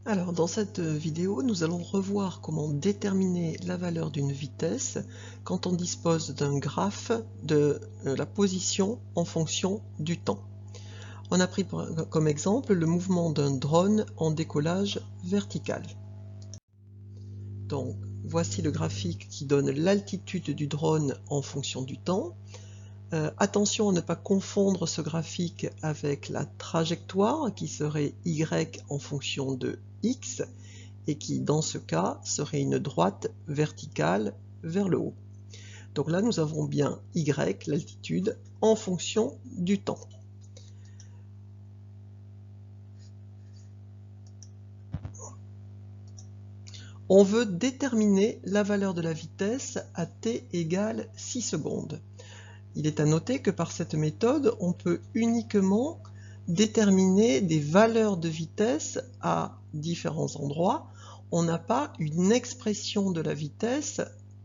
Alors, dans cette vidéo, nous allons revoir comment déterminer la valeur d'une vitesse quand on dispose d'un graphe de la position en fonction du temps. On a pris comme exemple le mouvement d'un drone en décollage vertical. Donc, voici le graphique qui donne l'altitude du drone en fonction du temps. Attention à ne pas confondre ce graphique avec la trajectoire qui serait Y en fonction de X et qui dans ce cas serait une droite verticale vers le haut. Donc là nous avons bien Y, l'altitude, en fonction du temps. On veut déterminer la valeur de la vitesse à t égale 6 secondes. Il est à noter que par cette méthode, on peut uniquement déterminer des valeurs de vitesse à différents endroits. On n'a pas une expression de la vitesse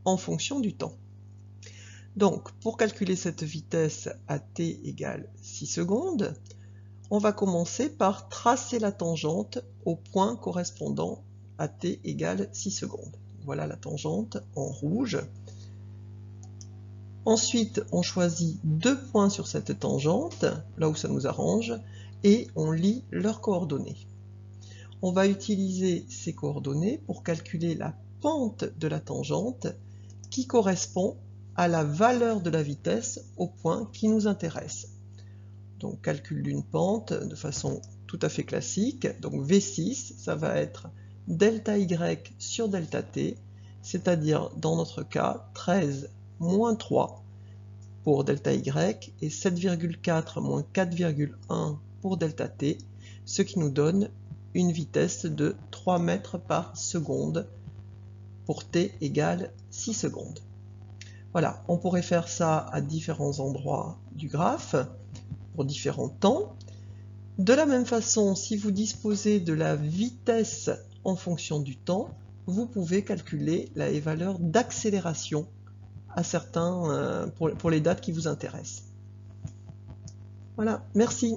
en fonction du temps. Donc, pour calculer cette vitesse à t égale 6 secondes, on va commencer par tracer la tangente au point correspondant à t égale 6 secondes. Voilà la tangente en rouge. Ensuite, on choisit deux points sur cette tangente, là où ça nous arrange, et on lie leurs coordonnées. On va utiliser ces coordonnées pour calculer la pente de la tangente qui correspond à la valeur de la vitesse au point qui nous intéresse. Donc, calcul d'une pente de façon tout à fait classique. Donc, V6, ça va être delta Y sur delta T, c'est-à-dire, dans notre cas, 13 moins 3 pour delta Y et 7,4 moins 4,1 pour delta T, ce qui nous donne une vitesse de 3 mètres par seconde pour T égale 6 secondes. Voilà, on pourrait faire ça à différents endroits du graphe, pour différents temps. De la même façon, si vous disposez de la vitesse en fonction du temps, vous pouvez calculer la valeur d'accélération à certains, pour les dates qui vous intéressent. Voilà, merci.